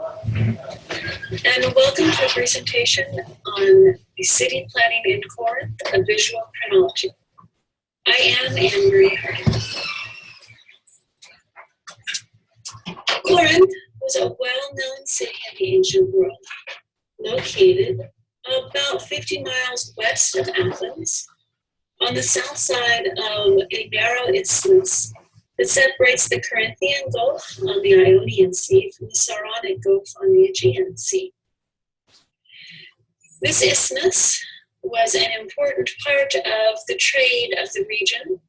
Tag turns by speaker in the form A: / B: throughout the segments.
A: And welcome to a presentation on the city planning in Corinth, a visual chronology. I am Anne Marie Harding. Corinth was a well-known city in the ancient world, located about 50 miles west of Athens, on the south side of a narrow isthmus that separates the Corinthian Gulf on the Ionian Sea from the Saronic Gulf on the Aegean Sea. This isthmus was an important part of the trade of the region.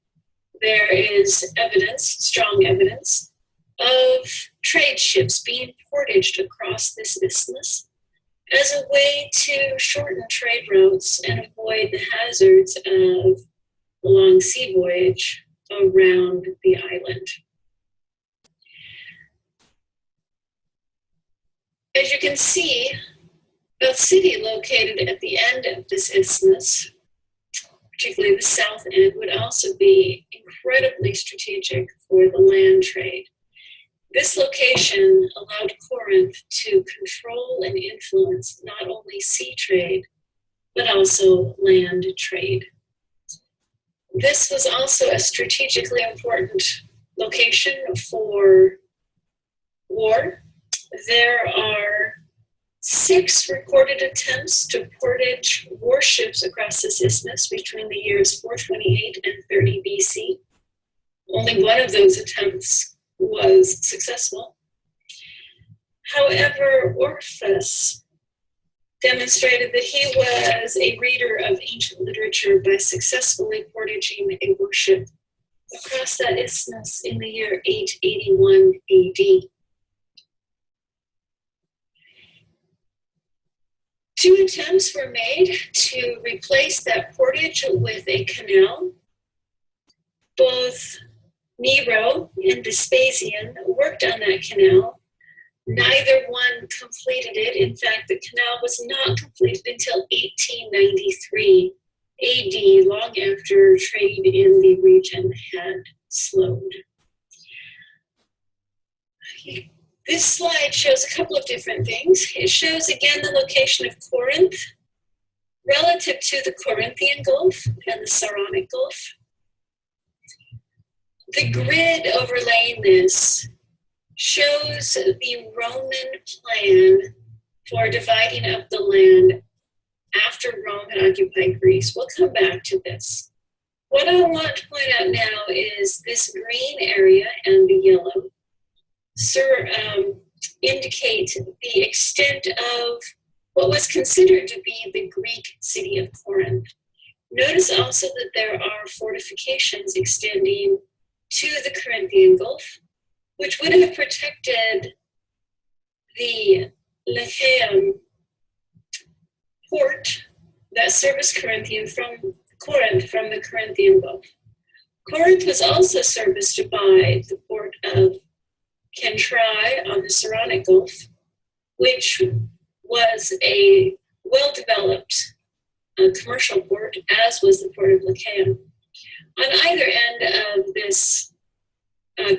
A: There is evidence, strong evidence, of trade ships being portaged across this isthmus as a way to shorten trade routes and avoid the hazards of a long sea voyage around the island. As you can see, the city located at the end of this isthmus, particularly the south end, would also be incredibly strategic for the land trade. This location allowed Corinth to control and influence not only sea trade, but also land trade. This was also a strategically important location for war. There are 6 recorded attempts to portage warships across this isthmus between the years 428 and 30 BC. Only one of those attempts was successful. However, Orpheus demonstrated that he was a reader of ancient literature by successfully portaging a warship across that isthmus in the year 881 AD. 2 attempts were made to replace that portage with a canal. Both Nero and Vespasian worked on that canal. Neither one completed it. In fact, the canal was not completed until 1893 AD, long after trade in the region had slowed. This slide shows a couple of different things. It shows again the location of Corinth relative to the Corinthian Gulf and the Saronic Gulf. The grid overlaying this shows the Roman plan for dividing up the land after Rome had occupied Greece. We'll come back to this. What I want to point out now is this green area and the yellow indicate the extent of what was considered to be the Greek city of Corinth. Notice also that there are fortifications extending to the Corinthian Gulf, which would have protected the Lechaeum port that serviced Corinth from the Corinthian Gulf. Corinth was also serviced by the port of Kentrai on the Saronic Gulf, which was a well-developed commercial port, as was the port of Lechaeum. On either end of this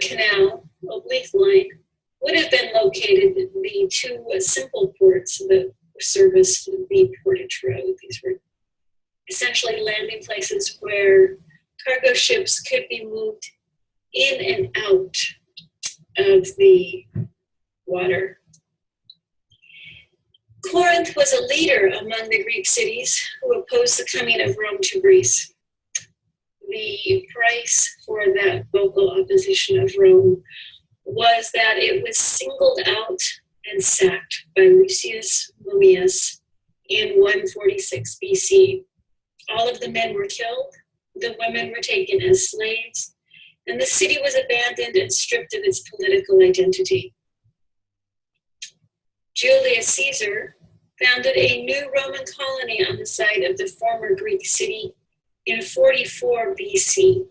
A: canal, oblique line, would have been located the 2 simple ports that serviced the portage road. These were essentially landing places where cargo ships could be moved in and out of the water. Corinth was a leader among the Greek cities who opposed the coming of Rome to Greece. The price for that vocal opposition of Rome was that it was singled out and sacked by Lucius Mummius in 146 BC. All of the men were killed, the women were taken as slaves, and the city was abandoned and stripped of its political identity. Julius Caesar founded a new Roman colony on the site of the former Greek city in 44 BC.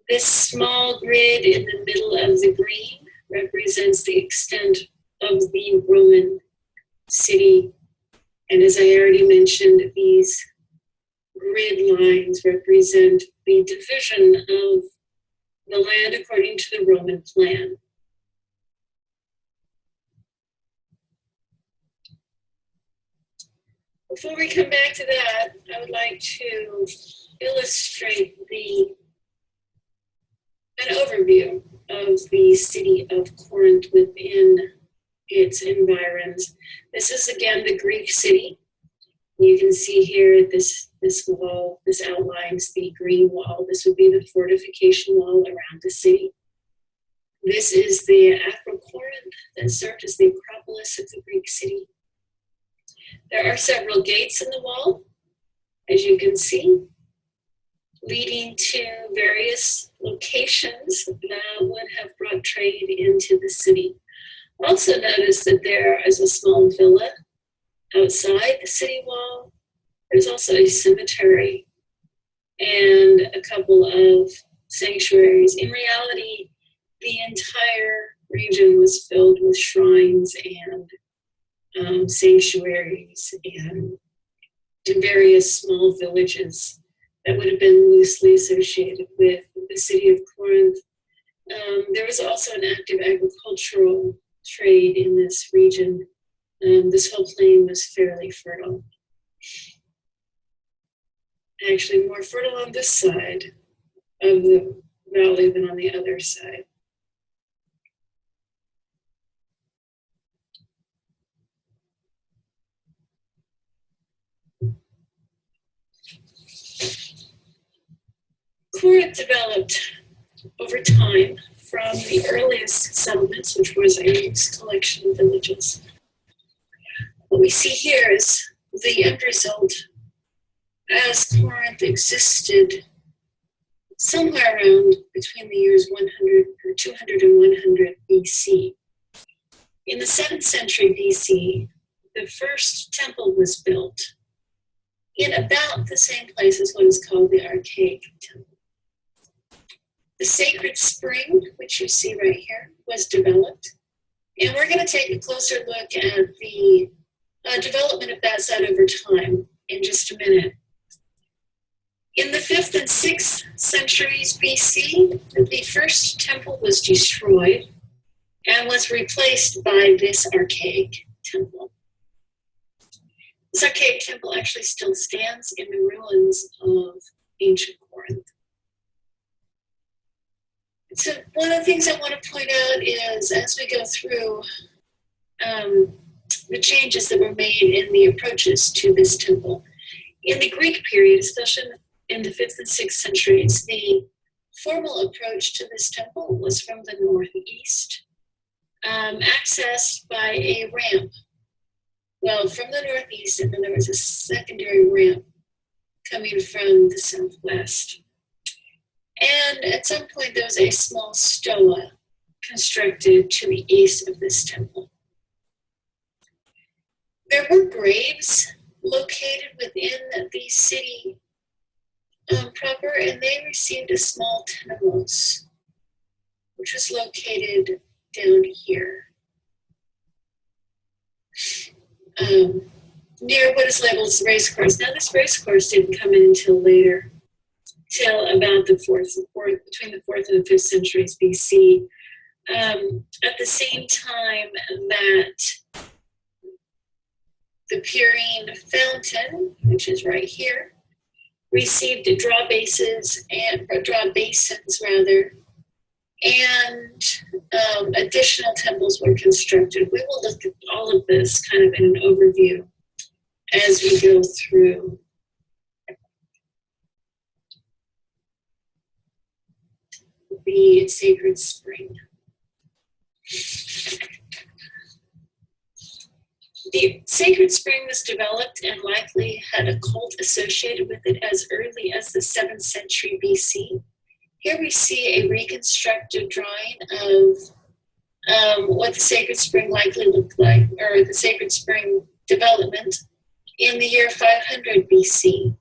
A: This small grid in the middle of the green represents the extent of the Roman city. And as I already mentioned, these grid lines represent the division of the land according to the Roman plan. Before we come back to that, I would like to illustrate an overview of the city of Corinth within its environs. This is again the Greek city. You can see here this wall, this outlines the green wall. This would be the fortification wall around the city. This is the Acrocorinth that served as the Acropolis of the Greek city. There are several gates in the wall, as you can see, leading to various locations that would have brought trade into the city. Also notice that there is a small villa outside the city wall. There's also a cemetery and a couple of sanctuaries. In reality, the entire region was filled with shrines and sanctuaries and various small villages that would have been loosely associated with the city of Corinth. There was also an active agricultural trade in this region. This whole plain was fairly fertile. Actually, more fertile on this side of the valley than on the other side. Corinth developed over time from the earliest settlements, which was a loose collection of villages. What we see here is the end result as Corinth existed somewhere around between the years 100 or 200 and 100 BC. In the 7th century BC, the first temple was built in about the same place as what is called the Archaic Temple. The sacred spring, which you see right here, was developed. And we're going to take a closer look at the development of that site over time in just a minute. In the 5th and 6th centuries BC, the first temple was destroyed and was replaced by this archaic temple. This archaic temple actually still stands in the ruins of ancient Corinth. So one of the things I want to point out is, as we go through the changes that were made in the approaches to this temple, in the Greek period, especially in the 5th and 6th centuries, the formal approach to this temple was from the northeast, accessed by a ramp. Well, from the northeast, and then there was a secondary ramp coming from the southwest. And at some point, there was a small stoa constructed to the east of this temple. There were graves located within the city proper, and they received a small tenemos, which was located down here, near what is labeled as the race course. Now, this race course didn't come in until later, till about between the 4th and the 5th centuries BC. At the same time that the Carrion Fountain, which is right here, received draw basins, and additional temples were constructed. We will look at all of this kind of in an overview as we go through. The sacred spring. The sacred spring was developed and likely had a cult associated with it as early as the 7th century BC. Here we see a reconstructed drawing of what the sacred spring likely looked like, or the sacred spring development in the year 500 BC.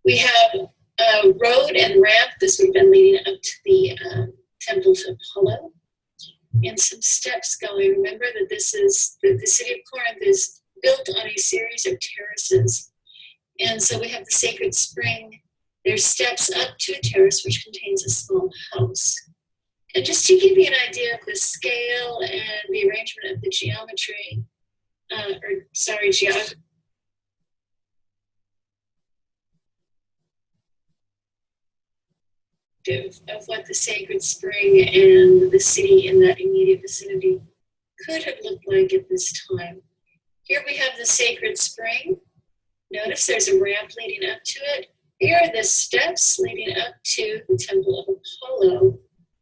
A: We have a road and ramp. This would have been leading up to the temple to Apollo, and some steps going. Remember that the city of Corinth is built on a series of terraces, and so we have the sacred spring. There's steps up to a terrace which contains a small house. And just to give you an idea of the scale and the arrangement of the geometry, of what the sacred spring and the city in that immediate vicinity could have looked like at this time. Here we have the sacred spring. Notice there's a ramp leading up to it. Here are the steps leading up to the Temple of Apollo,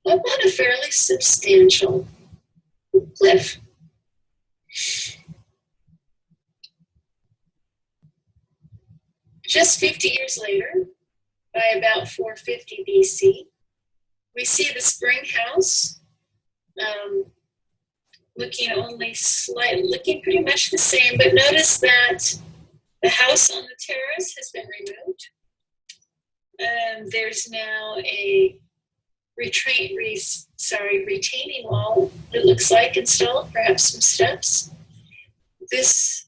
A: up on a fairly substantial cliff. Just 50 years later, by about 450 BC, we see the spring house looking pretty much the same, but notice that the house on the terrace has been removed. There's now a retaining wall, it looks like, installed, perhaps some steps. This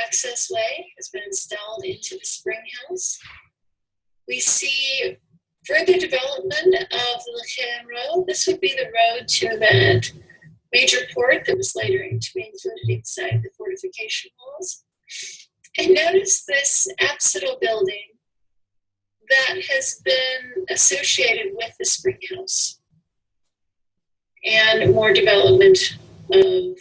A: access way has been installed into the spring house. We see further development of the Carrion Road. This would be the road to that major port that was later to be included inside the fortification walls. And notice this apsidal building that has been associated with the spring house, and more development of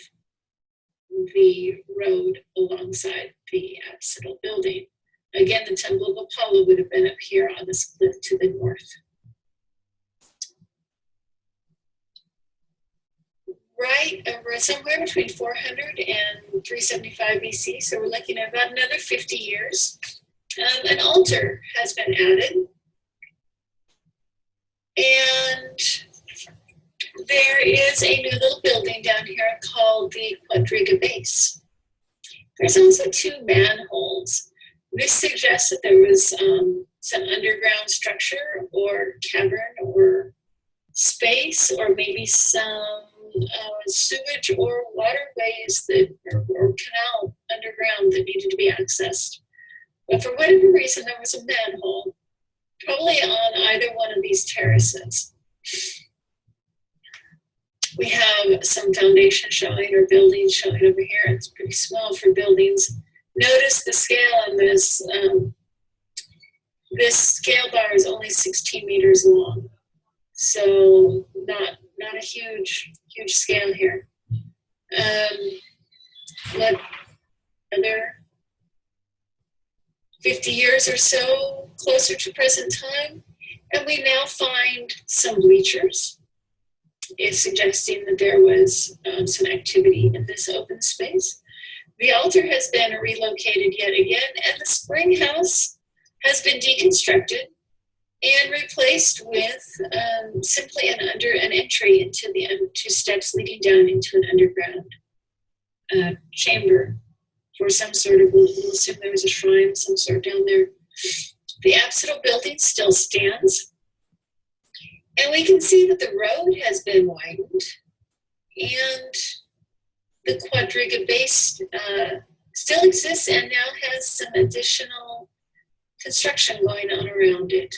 A: the road alongside the apsidal building. Again, the Temple of Apollo would have been up here on this cliff to the north. Right, we're somewhere between 400 and 375 BC, so we're looking at about another 50 years. An altar has been added, and there is a new little building down here called the Quadriga Base. There's also 2 manholes. This suggests that there was some underground structure or cavern or space, or maybe some sewage or waterways or canal underground that needed to be accessed. But for whatever reason, there was a manhole, probably on either one of these terraces. We have some foundation showing, or buildings showing over here. It's pretty small for buildings. Notice the scale on this. This scale bar is only 16 meters long, so not a huge scale here. Another 50 years or so closer to present time, and we now find some bleachers. It's suggesting that there was some activity in this open space. The altar has been relocated yet again, and the spring house has been deconstructed and replaced with simply an entry into the 2 steps leading down into an underground chamber for some sort of, we'll assume there was a shrine of some sort down there. The apsidal building still stands, and we can see that the road has been widened, and the Quadriga Base still exists and now has some additional construction going on around it.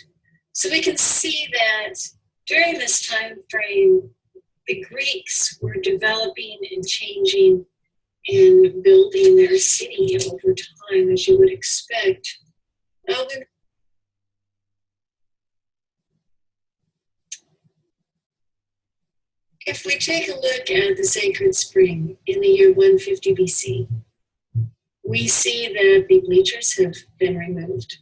A: So we can see that during this time frame, the Greeks were developing and changing and building their city over time, as you would expect. If we take a look at the sacred spring in the year 150 BC, we see that the bleachers have been removed.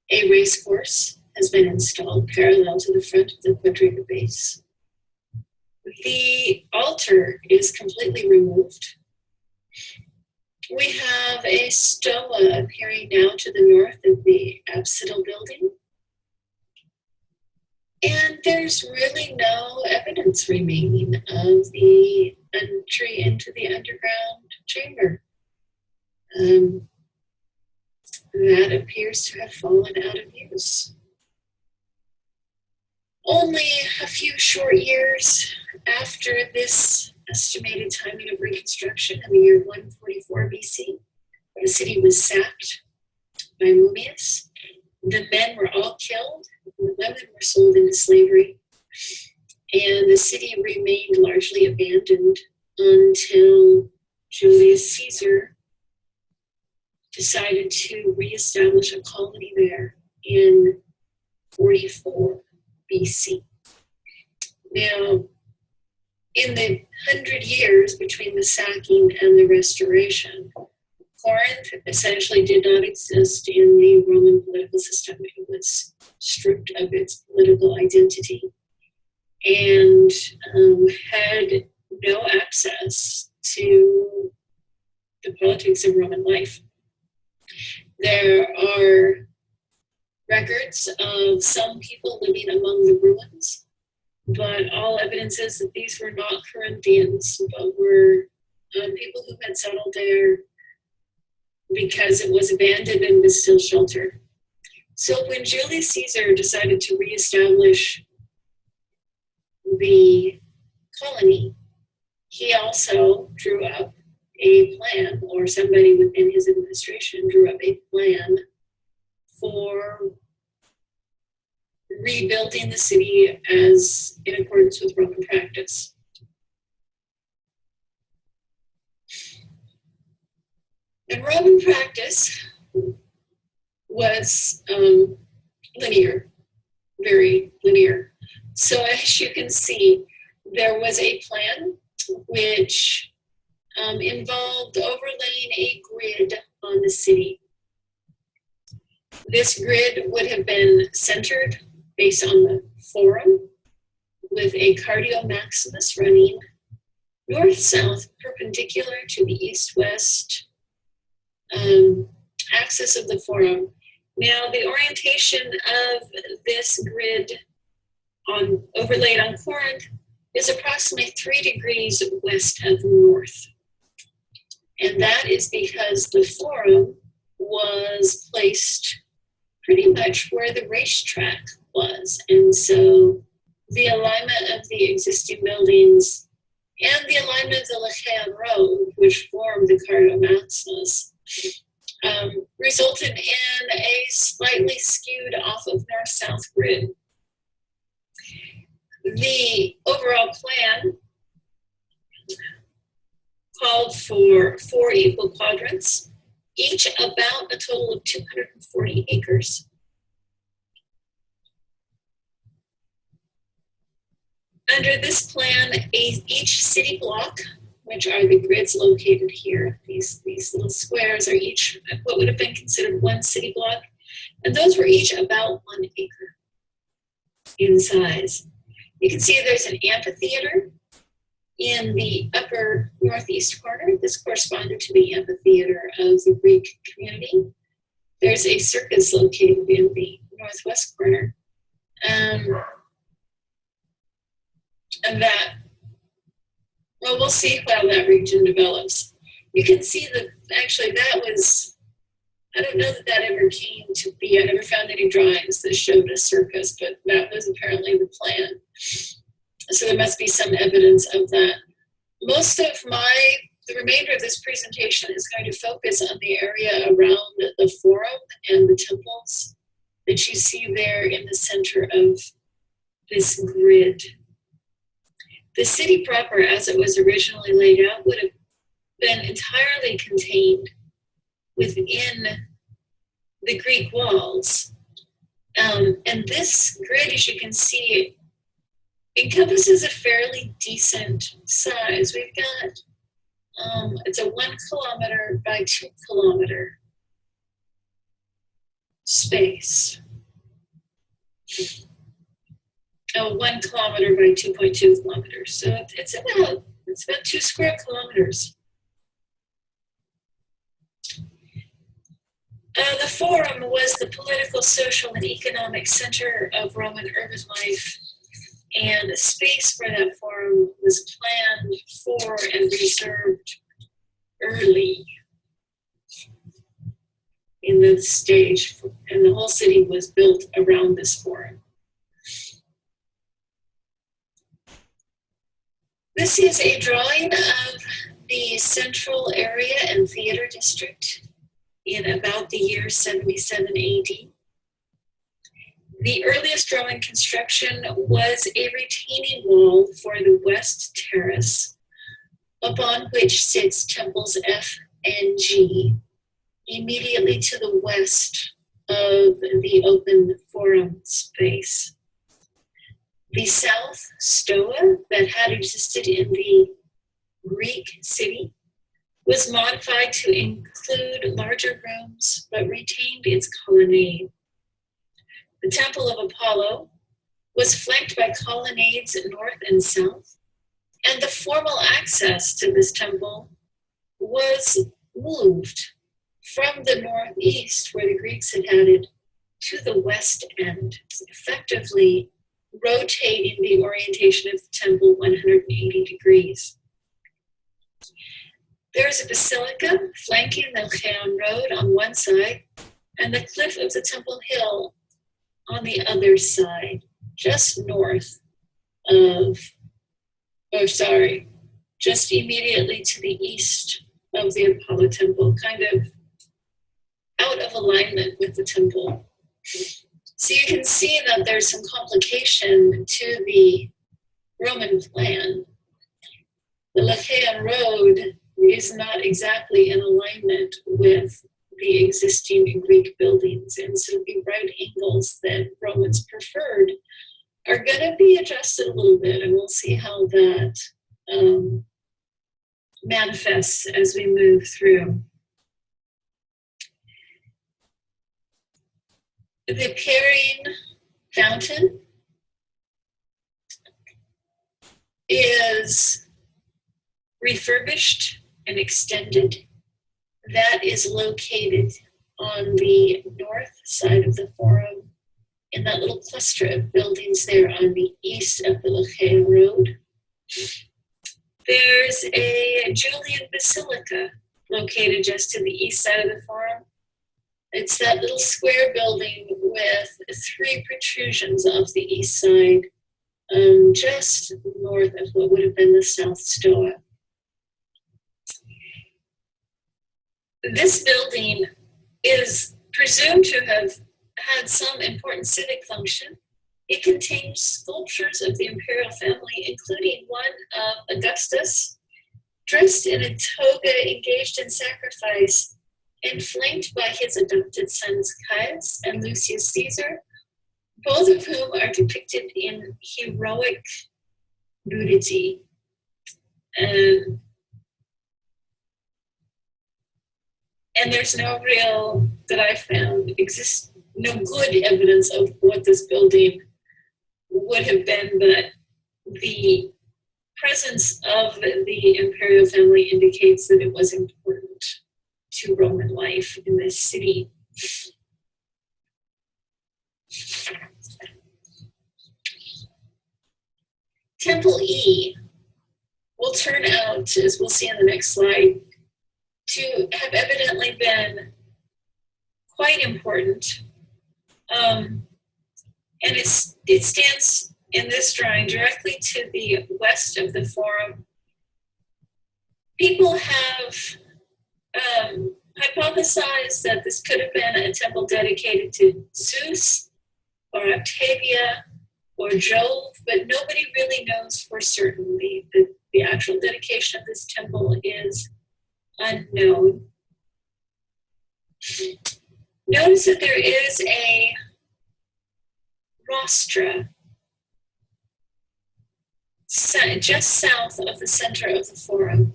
A: A race course has been installed parallel to the front of the Quadriga Base. The altar is completely removed. We have a stoa appearing now to the north of the apsidal building. And there's really no evidence remaining of the entry into the underground chamber. That appears to have fallen out of use. Only a few short years after this estimated timing of reconstruction, in the year 144 BC, the city was sacked by Mummius. The men were all killed, and the women were sold into slavery, and the city remained largely abandoned until Julius Caesar decided to reestablish a colony there in 44 BC. Now, in the 100 years between the sacking and the restoration, Corinth essentially did not exist in the Roman political system. It was stripped of its political identity and had no access to the politics of Roman life. There are records of some people living among the ruins, but all evidence is that these were not Corinthians, but were people who had settled there because it was abandoned and was still sheltered. So when Julius Caesar decided to reestablish the colony, he also drew up a plan, or somebody within his administration drew up a plan for rebuilding the city as in accordance with Roman practice. And Roman practice was linear, very linear. So as you can see, there was a plan which involved overlaying a grid on the city. This grid would have been centered based on the forum, with a cardio maximus running north-south perpendicular to the east-west axis of the forum. Now, the orientation of this grid overlaid on Corinth is approximately 3 degrees west of north. And that is because the forum was placed pretty much where the racetrack was. And so the alignment of the existing buildings and the alignment of the Lechaean Road, which formed the Carrion Fountain, resulted in a slightly skewed off of north-south grid. The overall plan called for 4 equal quadrants, each about a total of 240 acres. Under this plan, each city block, which are the grids located here, these little squares are each what would have been considered one city block, and those were each about 1 acre in size. You can see there's an amphitheater in the upper northeast corner. This corresponded to the amphitheater of the Greek community. There's a circus located in the northwest corner. And that, well, we'll see how that region develops. You can see that actually that was, I don't know that that ever came to be. I never found any drawings that showed a circus, but that was apparently the plan. So there must be some evidence of that. Most of the remainder of this presentation is going to focus on the area around the forum and the temples that you see there in the center of this grid. The city proper, as it was originally laid out, would have been entirely contained within the Greek walls. And this grid, as you can see, encompasses a fairly decent size. We've got, it's a 1 kilometer by 2 kilometer space. 1 kilometer by 2.2 kilometers. So it's about 2 square kilometers. The forum was the political, social, and economic center of Roman urban life, and the space for that forum was planned for and reserved early in the stage, and the whole city was built around this forum. This is a drawing of the central area and theater district in about the year 77 AD. The earliest Roman construction was a retaining wall for the west terrace, upon which sits temples F and G, immediately to the west of the open forum space. The south stoa that had existed in the Greek city was modified to include larger rooms, but retained its colonnade. The Temple of Apollo was flanked by colonnades north and south, and the formal access to this temple was moved from the northeast, where the Greeks had had it, to the west end, effectively rotating the orientation of the temple 180 degrees. There is a basilica flanking the Carrion Road on one side and the cliff of the Temple Hill on the other side, just north of, just immediately to the east of the Apollo temple, kind of out of alignment with the temple. So you can see that there's some complication to the Roman plan. The Carrion Road is not exactly in alignment with the existing Greek buildings, and so the right angles that Romans preferred are going to be adjusted a little bit, and we'll see how that manifests as we move through. The Carrion Fountain is refurbished and extended. That is located on the north side of the forum in that little cluster of buildings there on the east of the Carrion Road. There's a Julian Basilica located just to the east side of the forum. It's that little square building with 3 protrusions off the east side, just north of what would have been the South Stoa. This building is presumed to have had some important civic function. It contains sculptures of the imperial family, including one of Augustus, dressed in a toga, engaged in sacrifice, and flanked by his adopted sons Caius and Lucius Caesar, both of whom are depicted in heroic nudity. And there's no real, that I found, no good evidence of what this building would have been, but the presence of the imperial family indicates that it was important to Roman life in this city. Temple E will turn out, as we'll see in the next slide, to have evidently been quite important. And it stands in this drawing directly to the west of the forum. People have hypothesized that this could have been a temple dedicated to Zeus or Octavia or Jove, but nobody really knows for certain. The actual dedication of this temple is unknown. Notice that there is a rostra just south of the center of the forum.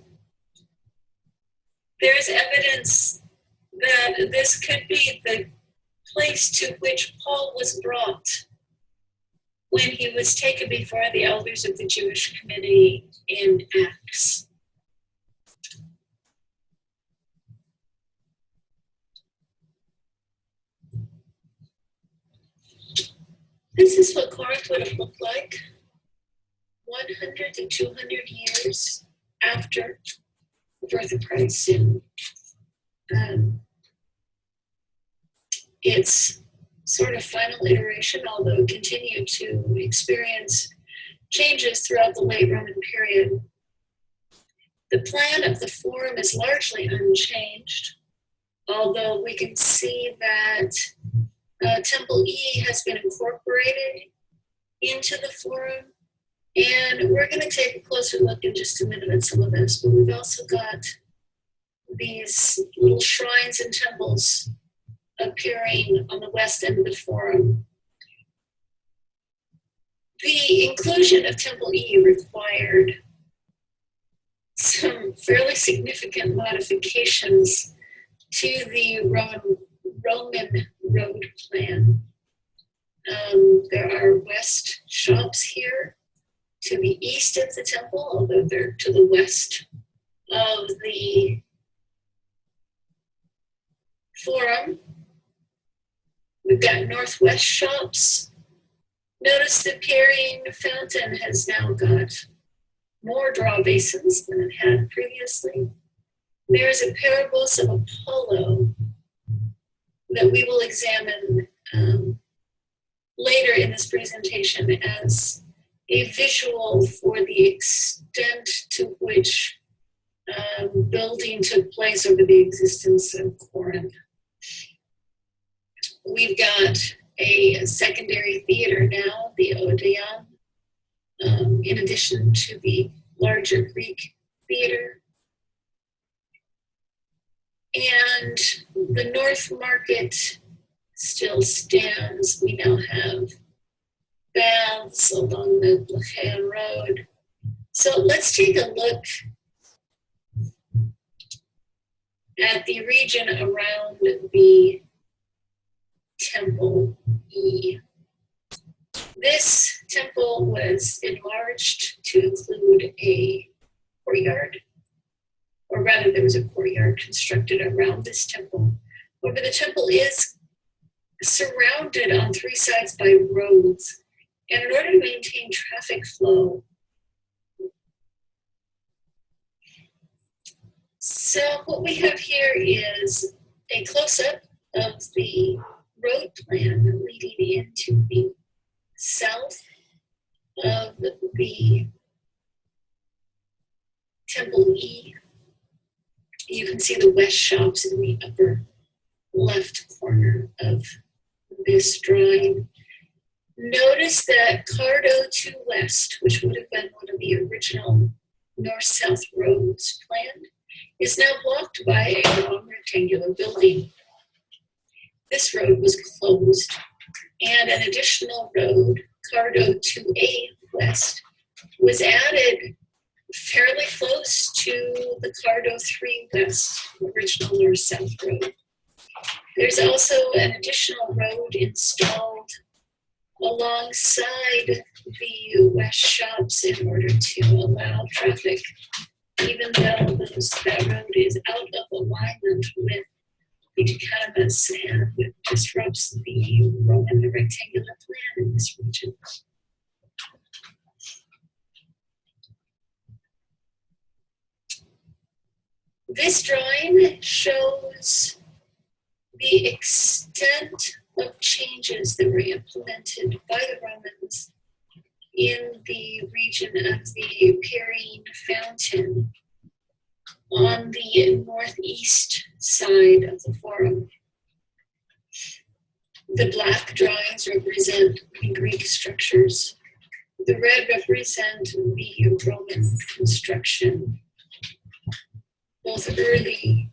A: There is evidence that this could be the place to which Paul was brought when he was taken before the elders of the Jewish community in Acts. This is what Corinth would have looked like 100 to 200 years after the birth of Christ. And its sort of final iteration, although it continued to experience changes throughout the late Roman period. The plan of the forum is largely unchanged, although we can see that Temple E has been incorporated into the forum, and we're going to take a closer look in just a minute at some of this, but we've also got these little shrines and temples appearing on the west end of the forum. The inclusion of Temple E required some fairly significant modifications to the Roman road plan. There are west shops here to the east of the temple, although they're to the west of the forum. We've got northwest shops. Notice the Carrion Fountain has now got more draw basins than it had previously. There's a Parabos of Apollo that we will examine later in this presentation as a visual for the extent to which building took place over the existence of Corinth. We've got a secondary theater now, the Odeon, in addition to the larger Greek theater. And the North Market still stands. We now have baths along the Lachean Road. So let's take a look at the region around the Temple E. This temple was enlarged to include a courtyard, or rather there was a courtyard constructed around this temple. However, the temple is surrounded on three sides by roads, and in order to maintain traffic flow, so what we have here is a close-up of the road plan leading into the south of the Temple E. You can see the west shops in the upper left corner of this drawing. Notice that Cardo to West, which would have been one of the original north-south roads planned, is now blocked by a long rectangular building. This road was closed, and an additional road, Cardo to A West, was added fairly close to the Cardo 3 West, original north-south road. There's also an additional road installed alongside the west shops in order to allow traffic, even though that road is out of alignment with the Ducanamus and disrupts the Roman rectangular plan in this region. This drawing shows the extent of changes that were implemented by the Romans in the region of the Carrion Fountain on the northeast side of the forum. The black drawings represent the Greek structures. The red represent the Roman construction, both early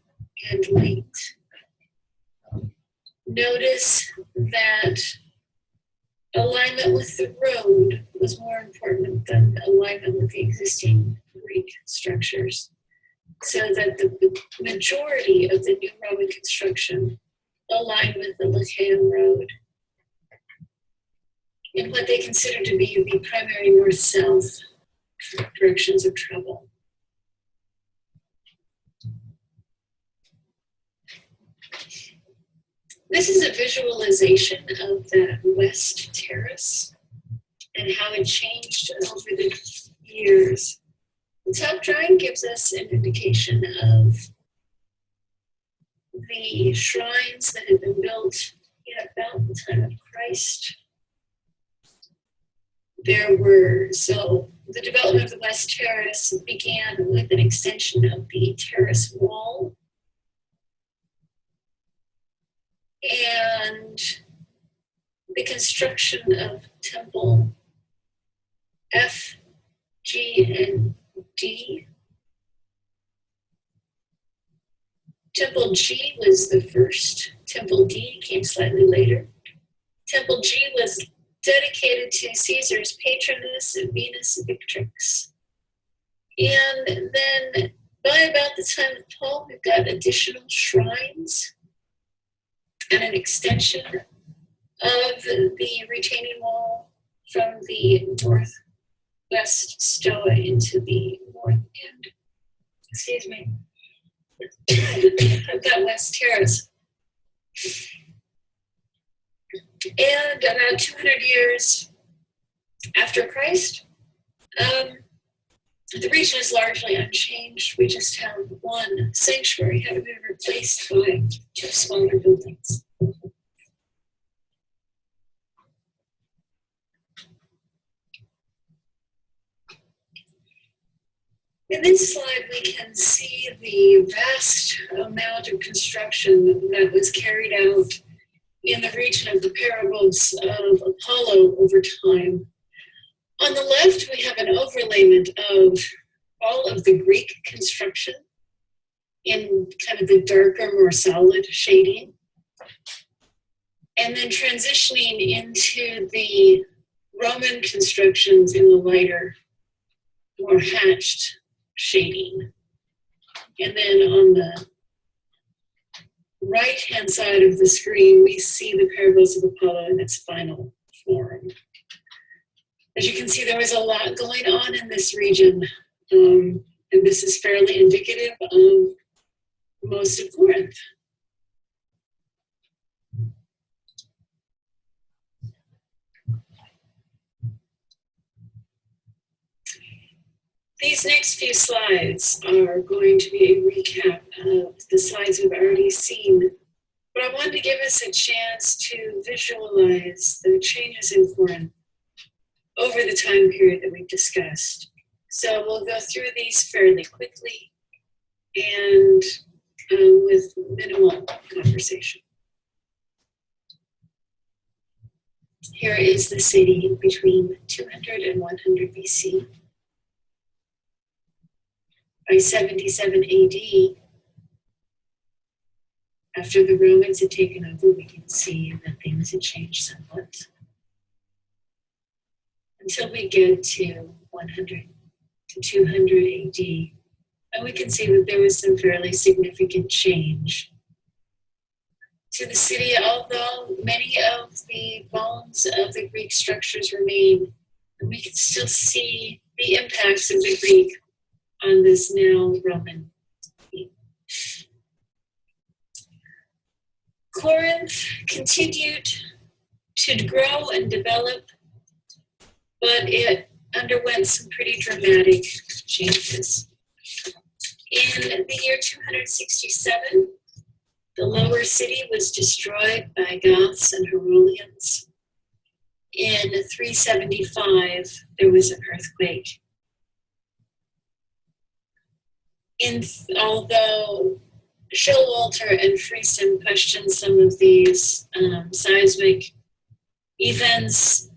A: and late. Notice that alignment with the road was more important than alignment with the existing Greek structures, so that the majority of the new Roman construction aligned with the Lachean Road in what they considered to be the primary north-south directions of travel. This is a visualization of that west terrace and how it changed over the years. The top drawing gives us an indication of the shrines that had been built in about the time of Christ. So the development of the west terrace began with an extension of the terrace wall, and the construction of Temple F, G, and D. Temple G was the first Temple D came slightly later. Temple G was dedicated to Caesar's patroness, Venus Victrix. And then by about the time of Paul, we've got additional shrines and an extension of the retaining wall from the northwest stoa into the north end. Excuse me. I've got West Terrace. And about 200 years after Christ, the region is largely unchanged. We just have one sanctuary having been replaced by two smaller buildings. In this slide, we can see the vast amount of construction that was carried out in the region of the parables of Apollo over time. On the left, we have an overlayment of all of the Greek construction in kind of the darker, more solid shading. And then transitioning into the Roman constructions in the lighter, more hatched shading. And then on the right-hand side of the screen, we see the parables of Apollo in its final form. As you can see, there was a lot going on in this region, and this is fairly indicative of most of Corinth. These next few slides are going to be a recap of the slides we've already seen, but I wanted to give us a chance to visualize the changes in Corinth over the time period that we've discussed. So we'll go through these fairly quickly and with minimal conversation. Here is the city between 200 and 100 BC. By 77 AD, after the Romans had taken over, we can see that things had changed somewhat. Until we get to 100 to 200 AD, and we can see that there was some fairly significant change to the city, although many of the bones of the Greek structures remain, and we can still see the impacts of the Greek on this now Roman theme. Corinth continued to grow and develop, but it underwent some pretty dramatic changes. In the year 267, the lower city was destroyed by Goths and Herodians. In 375, there was an earthquake. Although Showalter and Friesen questioned some of these seismic events,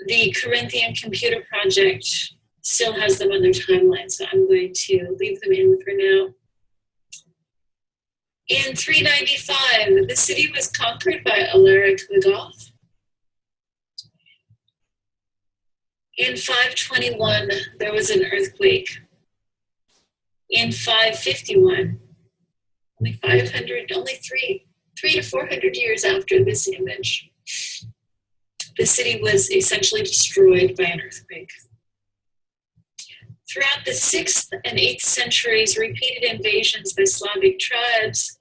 A: the Corinthian Computer Project still has them on their timeline, so I'm going to leave them in for now. In 395, the city was conquered by Alaric the Goth. In 521, there was an earthquake. In 551, only 3 to 400 years after this image, the city was essentially destroyed by an earthquake. Throughout the 6th and 8th centuries, repeated invasions by Slavic tribes,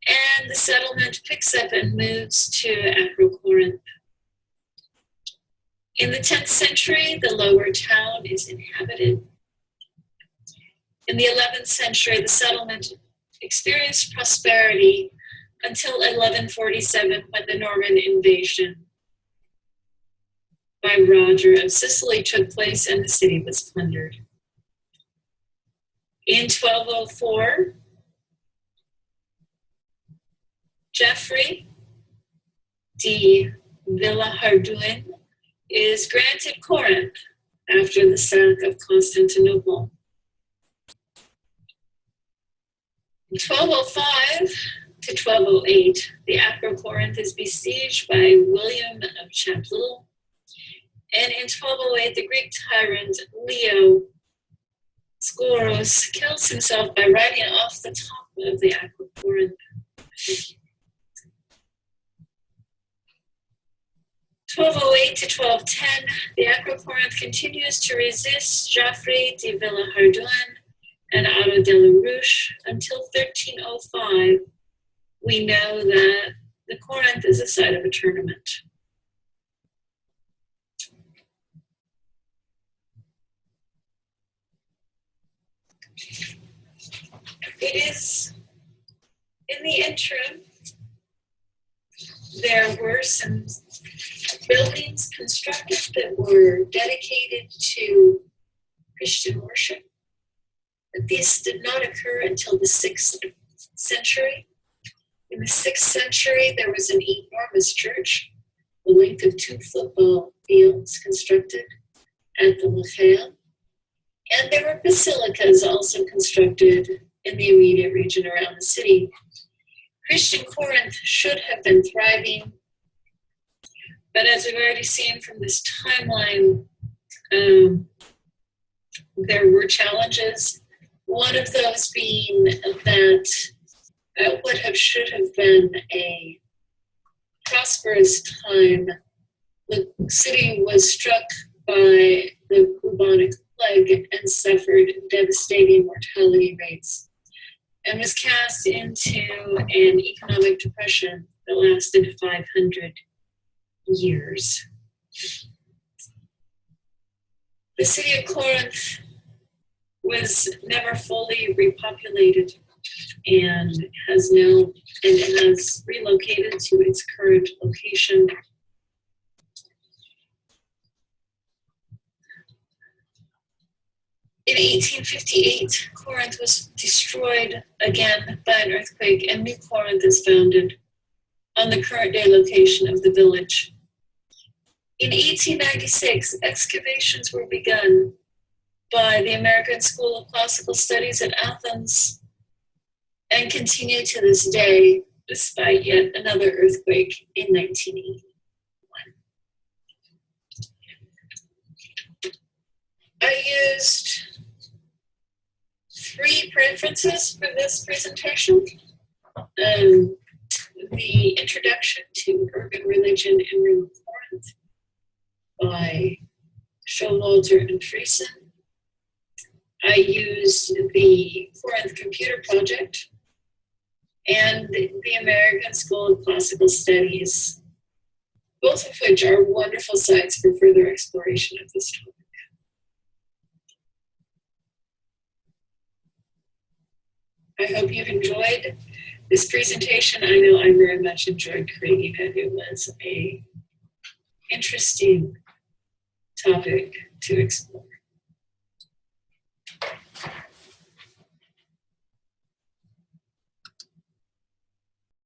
A: and the settlement picks up and moves to Acro-Corinth. In the 10th century, the lower town is inhabited. In the 11th century, the settlement experienced prosperity until 1147, when the Norman invasion by Roger of Sicily took place and the city was plundered. In 1204, Geoffrey de Villehardouin is granted Corinth after the sack of Constantinople. In 1205, to 1208, the Corinth is besieged by William of Champlitte. And in 1208, the Greek tyrant Leo Scoros kills himself by riding off the top of the Corinth. 1208 to 1210, the Corinth continues to resist Geoffrey de Villehardouin and Otto de la Roche until 1305. We know that the Corinth is a site of a tournament. It is in the interim, there were some buildings constructed that were dedicated to Christian worship. But this did not occur until the 6th century. In the 6th century, there was an enormous church, the length of 2 football fields, constructed at the Lechel. And there were basilicas also constructed in the immediate region around the city. Christian Corinth should have been thriving, but as we've already seen from this timeline, there were challenges. One of those being that what should have been a prosperous time, the city was struck by the bubonic plague and suffered devastating mortality rates, and was cast into an economic depression that lasted 500 years. The city of Corinth was never fully repopulated and has relocated to its current location. In 1858, Corinth was destroyed again by an earthquake, and New Corinth is founded on the current day location of the village. In 1896, excavations were begun by the American School of Classical Studies at Athens and continue to this day, despite yet another earthquake in 1981. I used 3 references for this presentation. The Introduction to Urban Religion in Room Corinth by Showalter and Friesen. I used the Corinth Computer Project and the American School of Classical Studies, both of which are wonderful sites for further exploration of this topic. I hope you've enjoyed this presentation. I know I very much enjoyed creating it. It was an interesting topic to explore.